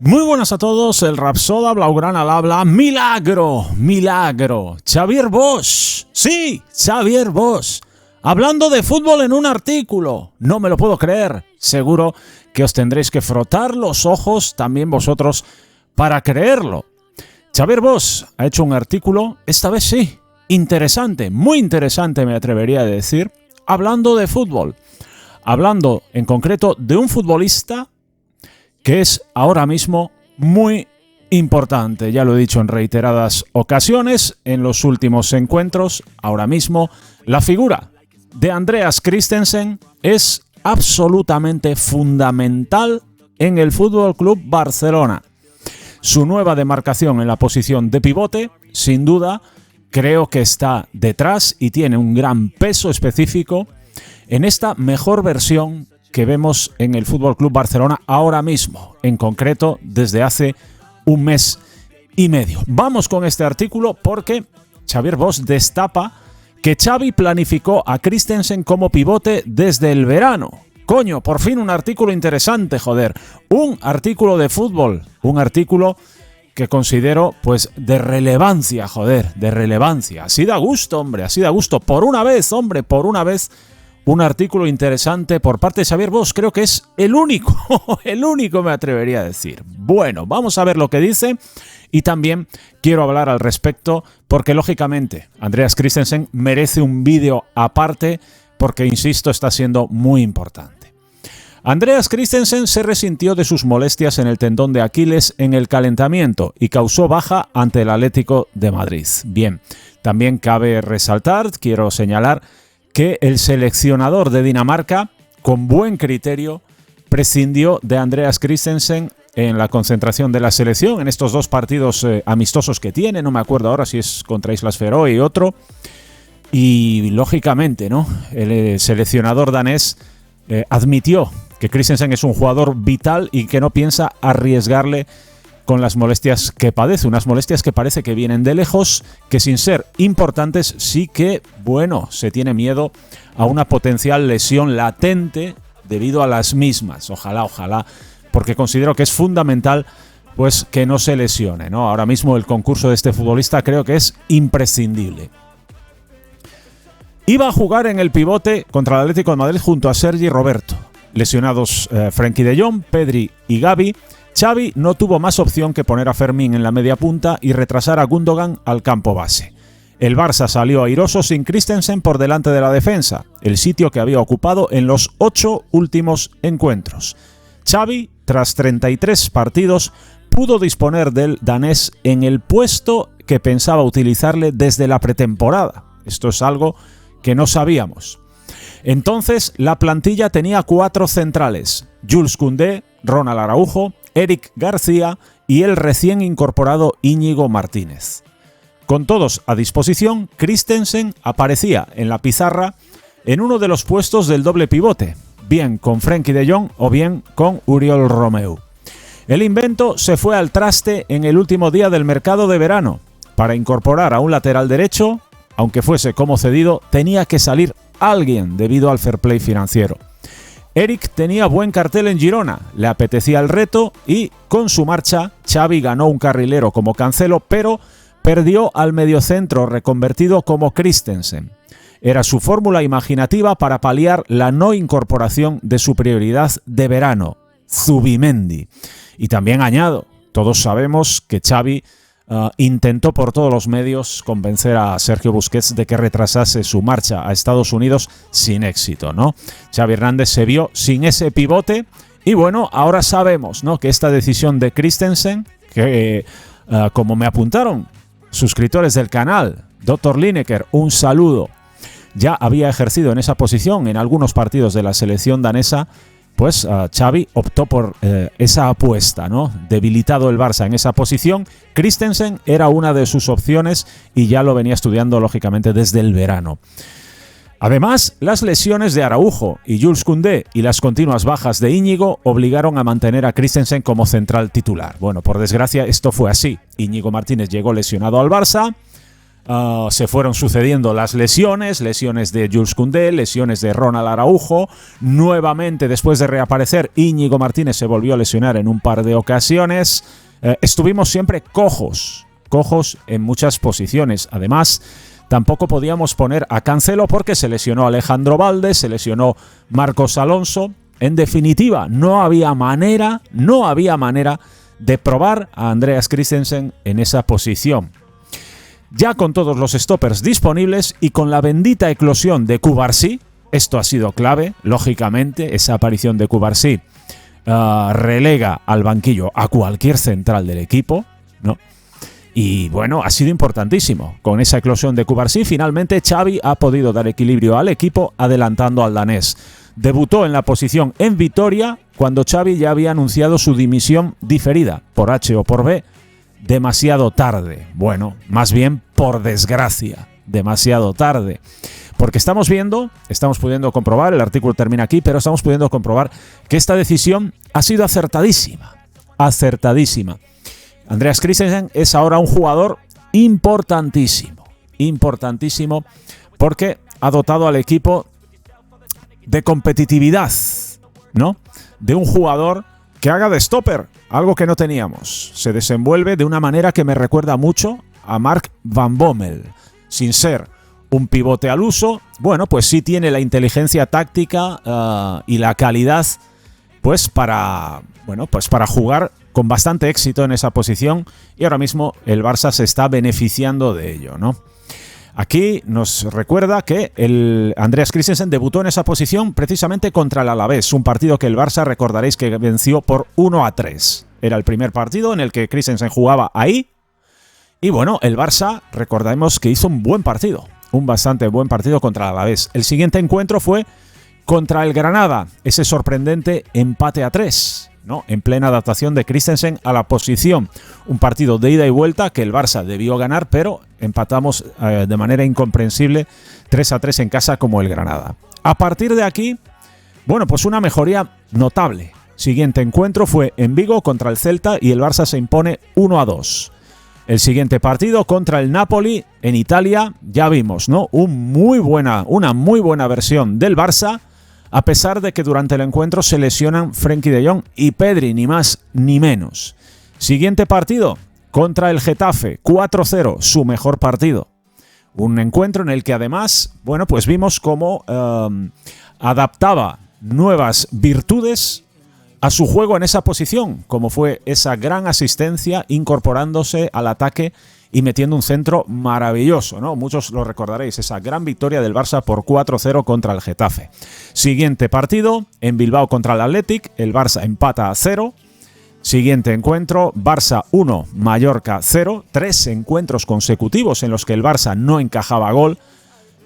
Muy buenas a todos, el Rapsoda Blaugrana al habla. ¡Milagro! ¡Milagro! ¡Xavier Bosch! ¡Sí! ¡Xavier Bosch! Hablando de fútbol en un artículo. No me lo puedo creer. Seguro que os tendréis que frotar los ojos también vosotros para creerlo. Xavier Bosch ha hecho un artículo, esta vez sí, interesante, muy interesante me atrevería a decir, hablando de fútbol. Hablando en concreto de un futbolista que es ahora mismo muy importante. Ya lo he dicho en reiteradas ocasiones, en los últimos encuentros, ahora mismo la figura de Andreas Christensen es absolutamente fundamental en el Fútbol Club Barcelona. Su nueva demarcación en la posición de pivote, sin duda, creo que está detrás y tiene un gran peso específico en esta mejor versión que vemos en el Fútbol Club Barcelona ahora mismo, en concreto desde hace un mes y medio. Vamos con este artículo porque Xavier Bosch destapa que Xavi planificó a Christensen como pivote desde el verano. Coño, por fin un artículo interesante, joder. Un artículo de fútbol, un artículo que considero pues de relevancia, joder, de relevancia. Así da gusto, hombre, así da gusto. Por una vez, hombre, por una vez. Un artículo interesante por parte de Xavier Bosch, creo que es el único me atrevería a decir. Bueno, vamos a ver lo que dice y también quiero hablar al respecto porque lógicamente Andreas Christensen merece un vídeo aparte porque, insisto, está siendo muy importante. Andreas Christensen se resintió de sus molestias en el tendón de Aquiles en el calentamiento y causó baja ante el Atlético de Madrid. Bien, también cabe resaltar, quiero señalar que el seleccionador de Dinamarca, con buen criterio, prescindió de Andreas Christensen en la concentración de la selección, en estos dos partidos amistosos que tiene, no me acuerdo ahora si es contra Islas Feroe y otro, y lógicamente, ¿no? El seleccionador danés admitió que Christensen es un jugador vital y que no piensa arriesgarle con las molestias que padece, unas molestias que parece que vienen de lejos, que sin ser importantes sí que, bueno, se tiene miedo a una potencial lesión latente debido a las mismas. Ojalá, porque considero que es fundamental pues que no se lesione, ¿no? Ahora mismo el concurso de este futbolista creo que es imprescindible. Iba a jugar en el pivote contra el Atlético de Madrid junto a Sergi Roberto. Lesionados Frenkie de Jong, Pedri y Gavi, Xavi no tuvo más opción que poner a Fermín en la media punta y retrasar a Gundogan al campo base. El Barça salió airoso sin Christensen por delante de la defensa, el sitio que había ocupado en los 8 últimos encuentros. Xavi, tras 33 partidos, pudo disponer del danés en el puesto que pensaba utilizarle desde la pretemporada. Esto es algo que no sabíamos. Entonces, la plantilla tenía 4 centrales: Jules Koundé, Ronald Araujo, Eric García y el recién incorporado Íñigo Martínez. Con todos a disposición, Christensen aparecía en la pizarra en uno de los puestos del doble pivote, bien con Frenkie de Jong o bien con Oriol Romeu. El invento se fue al traste en el último día del mercado de verano. Para incorporar a un lateral derecho, aunque fuese como cedido, tenía que salir alguien debido al fair play financiero. Eric tenía buen cartel en Girona, le apetecía el reto y, con su marcha, Xavi ganó un carrilero como Cancelo, pero perdió al mediocentro reconvertido como Christensen. Era su fórmula imaginativa para paliar la no incorporación de su prioridad de verano, Zubimendi. Y también añado, todos sabemos que Xavi intentó por todos los medios convencer a Sergio Busquets de que retrasase su marcha a Estados Unidos sin éxito, ¿no? Xavi Hernández se vio sin ese pivote y bueno, ahora sabemos, ¿no?, que esta decisión de Christensen, que como me apuntaron suscriptores del canal, Dr. Lineker, un saludo, ya había ejercido en esa posición en algunos partidos de la selección danesa, pues Xavi optó por esa apuesta, ¿no? Debilitado el Barça en esa posición, Christensen era una de sus opciones y ya lo venía estudiando lógicamente desde el verano. Además, las lesiones de Araujo y Jules Koundé y las continuas bajas de Íñigo obligaron a mantener a Christensen como central titular. Bueno, por desgracia esto fue así. Íñigo Martínez llegó lesionado al Barça, se fueron sucediendo las lesiones de Jules Koundé, lesiones de Ronald Araujo. Nuevamente, después de reaparecer, Íñigo Martínez se volvió a lesionar en un par de ocasiones. Estuvimos siempre cojos en muchas posiciones. Además, tampoco podíamos poner a Cancelo porque se lesionó Alejandro Balde, se lesionó Marcos Alonso. En definitiva, no había manera de probar a Andreas Christensen en esa posición. Ya con todos los stoppers disponibles y con la bendita eclosión de Cubarsí, esto ha sido clave, lógicamente, esa aparición de Cubarsí relega al banquillo a cualquier central del equipo, ¿no? Y bueno, ha sido importantísimo. Con esa eclosión de Cubarsí, finalmente Xavi ha podido dar equilibrio al equipo adelantando al danés. Debutó en la posición en Vitoria cuando Xavi ya había anunciado su dimisión diferida, por H o por B, demasiado tarde. Bueno, más bien por desgracia, demasiado tarde. Porque estamos pudiendo comprobar, el artículo termina aquí, pero estamos pudiendo comprobar que esta decisión ha sido acertadísima. Andreas Christensen es ahora un jugador importantísimo, porque ha dotado al equipo de competitividad, ¿no? De un jugador que haga de stopper, algo que no teníamos. Se desenvuelve de una manera que me recuerda mucho a Mark Van Bommel. Sin ser un pivote al uso, bueno, pues sí tiene la inteligencia táctica y la calidad, pues para jugar con bastante éxito en esa posición, y ahora mismo el Barça se está beneficiando de ello, ¿no? Aquí nos recuerda que el Andreas Christensen debutó en esa posición precisamente contra el Alavés, un partido que el Barça, recordaréis que venció por 1-3. Era el primer partido en el que Christensen jugaba ahí. Y bueno, el Barça, recordemos que hizo un bastante buen partido contra el Alavés. El siguiente encuentro fue contra el Granada, ese sorprendente empate a 3, ¿no? En plena adaptación de Christensen a la posición. Un partido de ida y vuelta que el Barça debió ganar, pero empatamos de manera incomprensible 3-3 en casa como el Granada. A partir de aquí, bueno, pues una mejoría notable. Siguiente encuentro fue en Vigo contra el Celta y el Barça se impone 1-2. El siguiente partido contra el Napoli en Italia, ya vimos, ¿no? Una muy buena versión del Barça, a pesar de que durante el encuentro se lesionan Frenkie de Jong y Pedri, ni más ni menos. Siguiente partido contra el Getafe, 4-0, su mejor partido. Un encuentro en el que además, bueno, pues vimos cómo adaptaba nuevas virtudes a su juego en esa posición, como fue esa gran asistencia incorporándose al ataque y metiendo un centro maravilloso, ¿no? Muchos lo recordaréis, esa gran victoria del Barça por 4-0 contra el Getafe. Siguiente partido, en Bilbao contra el Athletic, el Barça empata a 0. Siguiente encuentro, Barça 1, Mallorca 0. 3 encuentros consecutivos en los que el Barça no encajaba gol.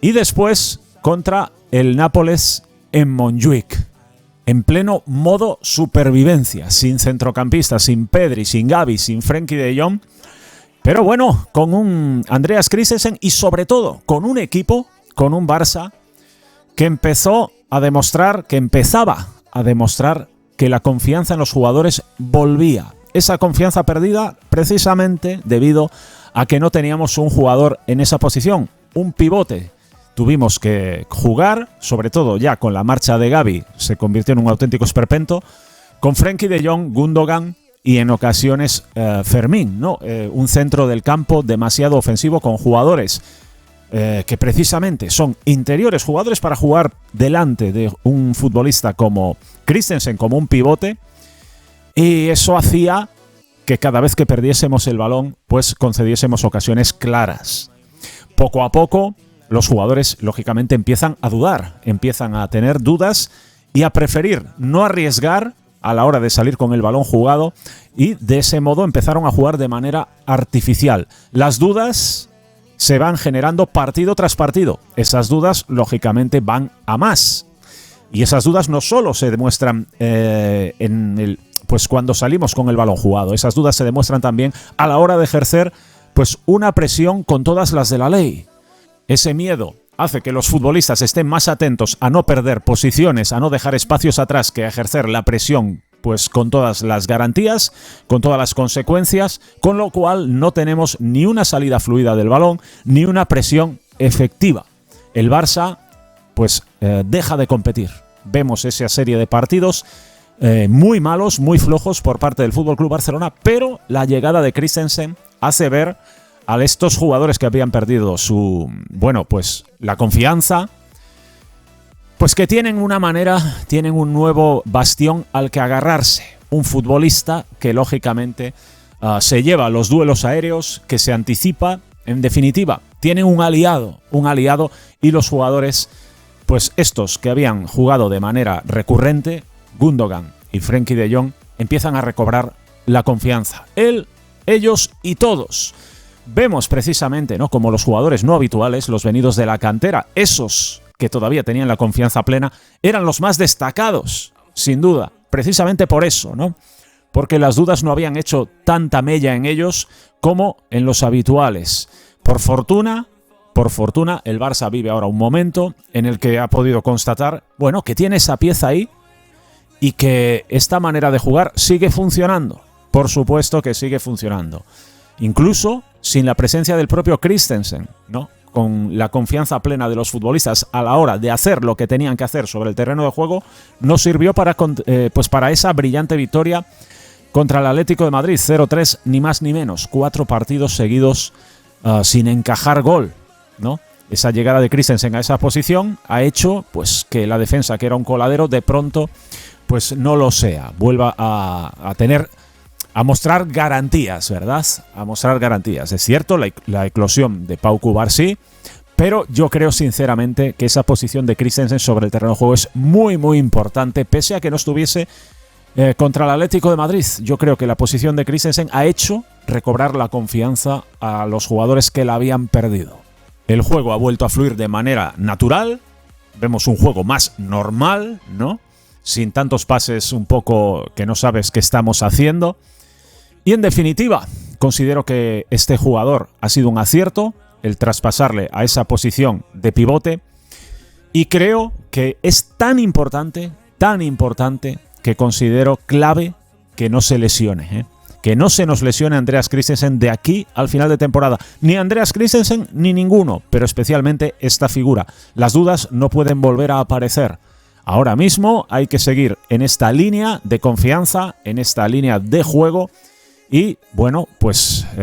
Y después contra el Nápoles en Montjuic, en pleno modo supervivencia, sin centrocampistas, sin Pedri, sin Gavi, sin Frenkie de Jong. Pero bueno, con un Andreas Christensen y sobre todo con un equipo, con un Barça que empezaba a demostrar que la confianza en los jugadores volvía. Esa confianza perdida precisamente debido a que no teníamos un jugador en esa posición, un pivote. Tuvimos que jugar, sobre todo ya con la marcha de Gavi, se convirtió en un auténtico esperpento, con Frenkie de Jong, Gundogan y en ocasiones Fermín, ¿no? Un centro del campo demasiado ofensivo con jugadores que precisamente son interiores, jugadores para jugar delante de un futbolista como Christensen, como un pivote, y eso hacía que cada vez que perdiésemos el balón, pues concediésemos ocasiones claras. Poco a poco, los jugadores, lógicamente, empiezan a dudar, empiezan a tener dudas y a preferir no arriesgar a la hora de salir con el balón jugado, y de ese modo empezaron a jugar de manera artificial. Las dudas se van generando partido tras partido. Esas dudas, lógicamente, van a más. Y esas dudas no solo se demuestran pues cuando salimos con el balón jugado. Esas dudas se demuestran también a la hora de ejercer pues una presión con todas las de la ley. Ese miedo hace que los futbolistas estén más atentos a no perder posiciones, a no dejar espacios atrás, que a ejercer la presión pues con todas las garantías, con todas las consecuencias, con lo cual no tenemos ni una salida fluida del balón, ni una presión efectiva. El Barça pues deja de competir. Vemos esa serie de partidos muy malos, muy flojos por parte del FC Barcelona, pero la llegada de Christensen hace ver a estos jugadores que habían perdido la confianza, pues que tienen un nuevo bastión al que agarrarse. Un futbolista que lógicamente se lleva los duelos aéreos, que se anticipa. En definitiva, tienen un aliado y los jugadores, pues estos que habían jugado de manera recurrente, Gundogan y Frenkie de Jong, empiezan a recobrar la confianza. Ellos y todos. Vemos precisamente, ¿no?, como los jugadores no habituales, los venidos de la cantera, esos que todavía tenían la confianza plena, eran los más destacados, sin duda, precisamente por eso, ¿no? Porque las dudas no habían hecho tanta mella en ellos como en los habituales. Por fortuna, el Barça vive ahora un momento en el que ha podido constatar, que tiene esa pieza ahí y que esta manera de jugar sigue funcionando. Por supuesto que sigue funcionando. Incluso sin la presencia del propio Christensen, ¿no? Con la confianza plena de los futbolistas a la hora de hacer lo que tenían que hacer sobre el terreno de juego, nos sirvió para esa brillante victoria contra el Atlético de Madrid, 0-3, ni más ni menos. 4 partidos seguidos sin encajar gol, ¿no? Esa llegada de Christensen a esa posición ha hecho pues que la defensa, que era un coladero, de pronto pues no lo sea. Vuelva a mostrar garantías, ¿verdad? A mostrar garantías. Es cierto, la eclosión de Pau Cubarsí, pero yo creo sinceramente que esa posición de Christensen sobre el terreno de juego es muy, muy importante, pese a que no estuviese contra el Atlético de Madrid. Yo creo que la posición de Christensen ha hecho recobrar la confianza a los jugadores que la habían perdido. El juego ha vuelto a fluir de manera natural. Vemos un juego más normal, ¿no? Sin tantos pases un poco que no sabes qué estamos haciendo. Y en definitiva, considero que este jugador ha sido un acierto, el traspasarle a esa posición de pivote. Y creo que es tan importante, que considero clave que no se lesione, que no se nos lesione Andreas Christensen de aquí al final de temporada. Ni Andreas Christensen ni ninguno, pero especialmente esta figura. Las dudas no pueden volver a aparecer. Ahora mismo hay que seguir en esta línea de confianza, en esta línea de juego. Y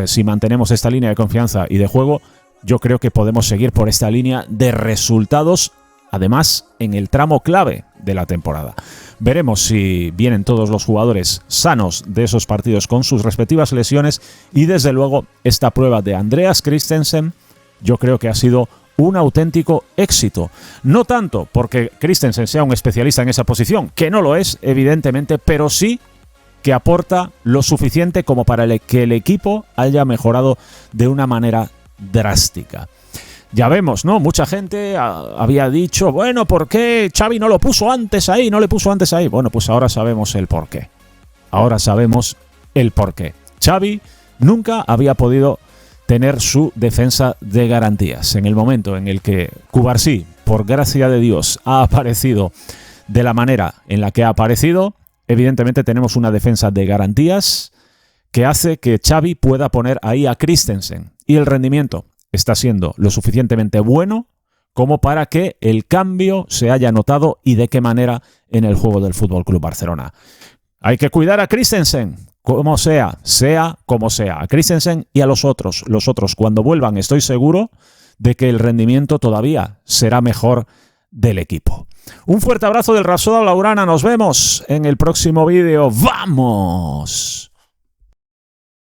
si mantenemos esta línea de confianza y de juego, yo creo que podemos seguir por esta línea de resultados, además en el tramo clave de la temporada. Veremos si vienen todos los jugadores sanos de esos partidos con sus respectivas lesiones, y desde luego esta prueba de Andreas Christensen yo creo que ha sido un auténtico éxito. No tanto porque Christensen sea un especialista en esa posición, que no lo es, evidentemente, pero sí que aporta lo suficiente como para que el equipo haya mejorado de una manera drástica. Ya vemos, ¿no? Mucha gente había dicho, ¿por qué Xavi no lo puso antes ahí? No le puso antes ahí. Bueno, pues ahora sabemos el porqué. Xavi nunca había podido tener su defensa de garantías. En el momento en el que Cubarsí, por gracia de Dios, ha aparecido de la manera en la que ha aparecido, evidentemente tenemos una defensa de garantías que hace que Xavi pueda poner ahí a Christensen. Y el rendimiento está siendo lo suficientemente bueno como para que el cambio se haya notado, y de qué manera en el juego del FC Barcelona. Hay que cuidar a Christensen, como sea como sea, a Christensen y a los otros. Los otros, cuando vuelvan, estoy seguro de que el rendimiento todavía será mejor del equipo. Un fuerte abrazo del Rapsoda Blaugrana. Nos vemos en el próximo vídeo. ¡Vamos!